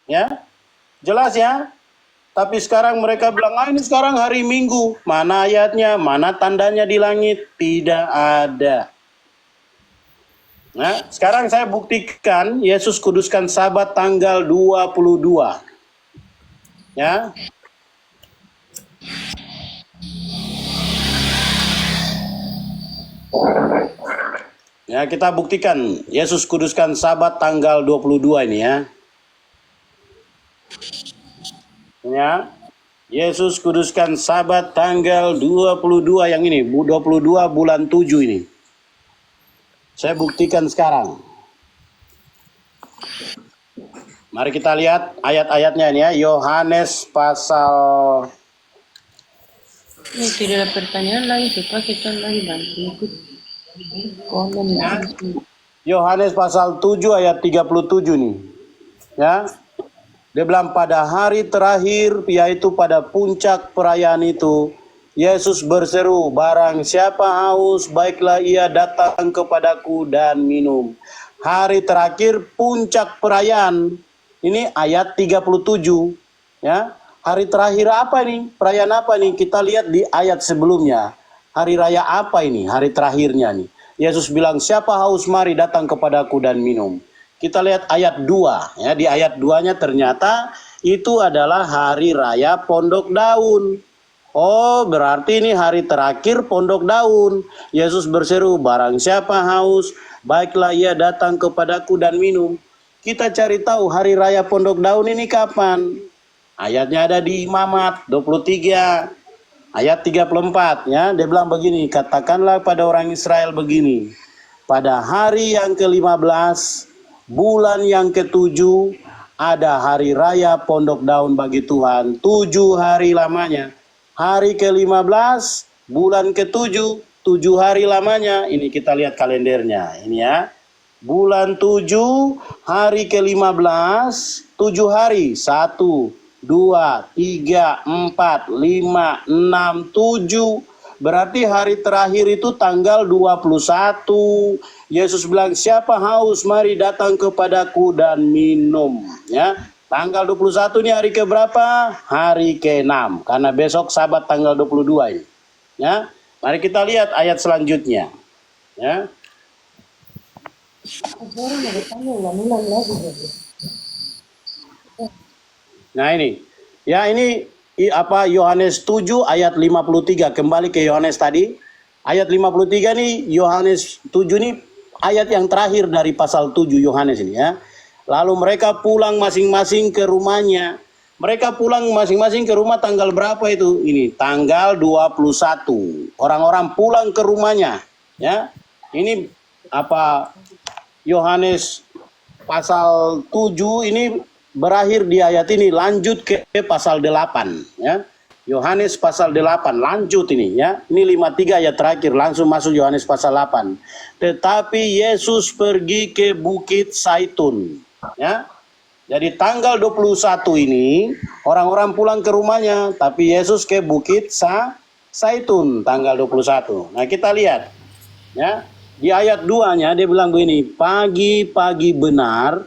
Ya, jelas ya. Tapi sekarang mereka bilang, ini sekarang hari Minggu. Mana ayatnya, mana tandanya di langit? Tidak ada. Nah, sekarang saya buktikan Yesus kuduskan Sabat tanggal 22. Ya. Ya, kita buktikan Yesus kuduskan Sabat tanggal 22 ini ya. Ya. Yesus kuduskan Sabat tanggal 22 yang ini, 22 bulan 7 ini. Saya buktikan sekarang. Mari kita lihat ayat-ayatnya ini ya. Yohanes pasal... Ini tidak ada pertanyaan lagi, kita lagi bantu ikut komen ya. Yohanes pasal 7 ayat 37 nih. Ya. Dia bilang pada hari terakhir, yaitu pada puncak perayaan itu, Yesus berseru, barang siapa haus, baiklah ia datang kepadaku dan minum. Hari terakhir puncak perayaan, ini ayat 37. Ya, hari terakhir apa ini? Perayaan apa nih? Kita lihat di ayat sebelumnya. Hari raya apa ini? Hari terakhirnya nih. Yesus bilang, siapa haus mari datang kepadaku dan minum. Kita lihat ayat 2 ya, di ayat 2-nya ternyata itu adalah hari raya Pondok Daun. Oh, berarti ini hari terakhir Pondok Daun. Yesus berseru, barang siapa haus, baiklah ia datang kepadaku dan minum. Kita cari tahu hari raya Pondok Daun ini kapan? Ayatnya ada di Imamat 23 ayat 34 ya. Dia bilang begini, katakanlah pada orang Israel begini, pada hari yang ke-15 bulan yang ke-7 ada hari raya Pondok Daun bagi Tuhan, 7 hari lamanya. Hari ke-15 bulan ke-7, 7 hari lamanya. Ini kita lihat kalendernya ini ya. Bulan 7 hari ke-15 7 hari, 1 2 3 4 5 6 7. Berarti hari terakhir itu tanggal 21. Yesus bilang, siapa haus mari datang kepadaku dan minum. Ya, tanggal 21 ini hari keberapa? Hari ke-6. Karena besok Sabat tanggal 22 ini. Ya, mari kita lihat ayat selanjutnya. Ya. Nah ini. Ya ini Yohanes 7 ayat 53. Kembali ke Yohanes tadi. Ayat 53 nih, Yohanes 7 nih ayat yang terakhir dari pasal 7 Yohanes ini ya. Lalu mereka pulang masing-masing ke rumahnya. Mereka pulang masing-masing ke rumah tanggal berapa itu? Ini tanggal 21. Orang-orang pulang ke rumahnya ya. Ini Yohanes pasal 7 ini berakhir di ayat ini, lanjut ke pasal 8 ya. Yohanes pasal 8 lanjut ini ya. Ini 53 ayat terakhir, langsung masuk Yohanes pasal 8. Tetapi Yesus pergi ke Bukit Zaitun ya. Jadi tanggal 21 ini orang-orang pulang ke rumahnya, tapi Yesus ke Bukit Zaitun tanggal 21. Nah, kita lihat ya. Di ayat 2-nya dia bilang begini, pagi-pagi benar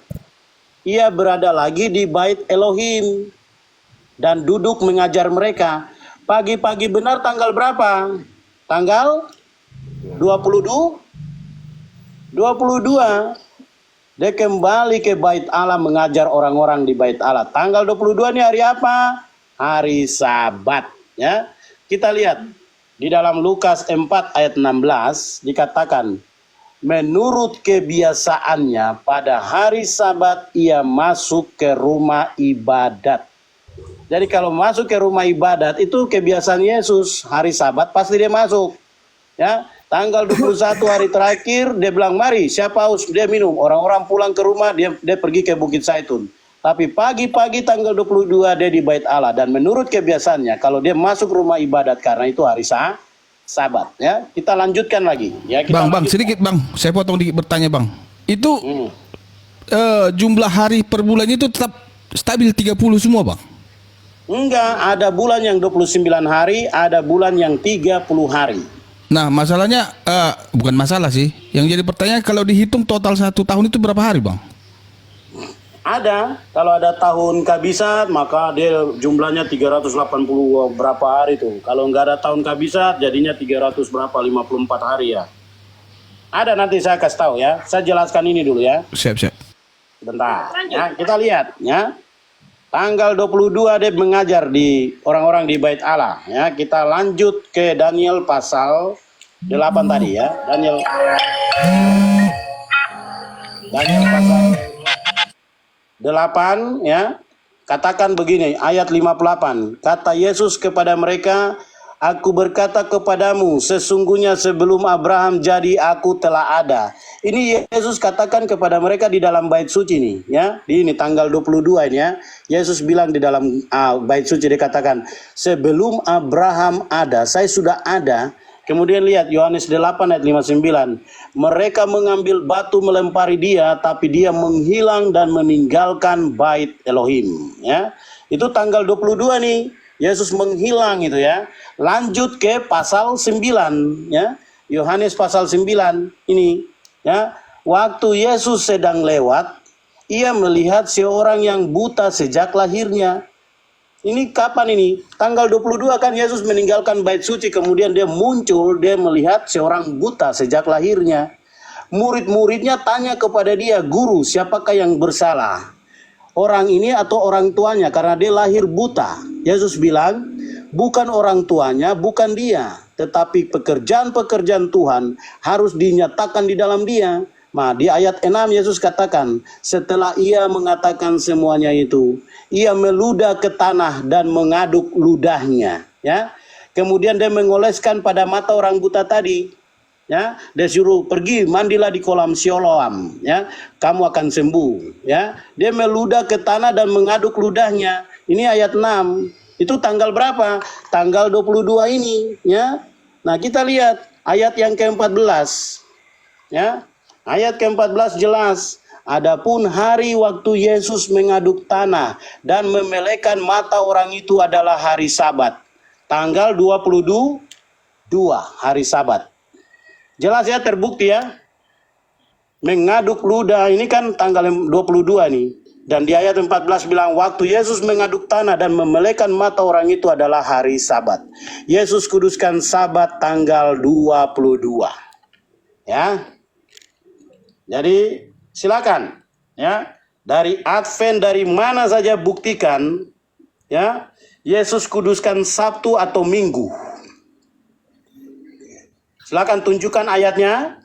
ia berada lagi di bait Elohim dan duduk mengajar mereka. Pagi-pagi benar tanggal berapa? Tanggal 22. Dia kembali ke bait Allah mengajar orang-orang di bait Allah. Tanggal 22 ini hari apa? Hari Sabat ya. Kita lihat di dalam Lukas 4 ayat 16 dikatakan, menurut kebiasaannya pada hari Sabat ia masuk ke rumah ibadat. Jadi kalau masuk ke rumah ibadat itu kebiasaan Yesus, hari Sabat pasti dia masuk. Ya, tanggal 21 hari terakhir dia bilang, mari siapa haus dia minum. Orang-orang pulang ke rumah, dia pergi ke Bukit Zaitun. Tapi pagi-pagi tanggal 22 dia di bait Allah, dan menurut kebiasaannya kalau dia masuk rumah ibadat karena itu hari Sabat ya. Kita lanjutkan lagi ya. Bang, sedikit Bang, saya potong dikit bertanya Bang. Itu jumlah hari per bulan itu tetap stabil 30 semua Bang? Enggak, ada bulan yang 29 hari, ada bulan yang 30 hari. Nah masalahnya, bukan masalah sih. Yang jadi pertanyaan, kalau dihitung total 1 tahun itu berapa hari Bang? Ada, kalau ada tahun kabisat maka dia jumlahnya 380 berapa hari tuh. Kalau nggak ada tahun kabisat jadinya 300 berapa, 54 hari ya. Ada, nanti saya kasih tahu ya. Saya jelaskan ini dulu ya. Siap. Bentar, ya, kita lihat ya. Tanggal 22 dia mengajar di orang-orang di Bait Allah ya. Kita lanjut ke Daniel pasal 8 tadi ya. Daniel pasal 8 ya. Katakan begini, ayat 58. Kata Yesus kepada mereka, aku berkata kepadamu, sesungguhnya sebelum Abraham jadi aku telah ada. Ini Yesus katakan kepada mereka di dalam bait suci nih ya. Di ini tanggal 22 ini ya. Yesus bilang di dalam bait suci, dia katakan, sebelum Abraham ada, saya sudah ada. Kemudian lihat Yohanes 8 ayat 59. Mereka mengambil batu melempari dia, tapi dia menghilang dan meninggalkan bait Elohim. Ya, itu tanggal 22 nih. Yesus menghilang itu ya. Lanjut ke pasal 9 ya. Yohanes pasal 9 ini ya. Waktu Yesus sedang lewat, ia melihat seorang yang buta sejak lahirnya. Ini kapan ini? Tanggal 22 kan Yesus meninggalkan bait suci, kemudian dia muncul, dia melihat seorang buta sejak lahirnya. Murid-muridnya tanya kepada dia, guru, siapakah yang bersalah? Orang ini atau orang tuanya, karena dia lahir buta. Yesus bilang, bukan orang tuanya, bukan dia, tetapi pekerjaan-pekerjaan Tuhan harus dinyatakan di dalam dia. Nah, di ayat 6 Yesus katakan, setelah ia mengatakan semuanya itu, ia meludah ke tanah dan mengaduk ludahnya, ya. Kemudian dia mengoleskan pada mata orang buta tadi, ya. Dia suruh pergi mandilah di kolam Siloam, ya. Kamu akan sembuh, ya. Dia meludah ke tanah dan mengaduk ludahnya. Ini ayat 6. Itu tanggal berapa? Tanggal 22 ini, ya. Nah, kita lihat ayat yang ke-14. Ya. Ayat ke-14 jelas. Adapun hari waktu Yesus mengaduk tanah dan memelekan mata orang itu adalah hari Sabat. Tanggal 22 hari Sabat. Jelas ya, terbukti ya. Mengaduk ludah ini kan tanggal 22 nih. Dan di ayat 14 bilang waktu Yesus mengaduk tanah dan memelekan mata orang itu adalah hari Sabat. Yesus kuduskan Sabat tanggal 22. Ya. Jadi silakan ya, dari Advent dari mana saja buktikan ya, Yesus kuduskan Sabtu atau Minggu. Silakan tunjukkan ayatnya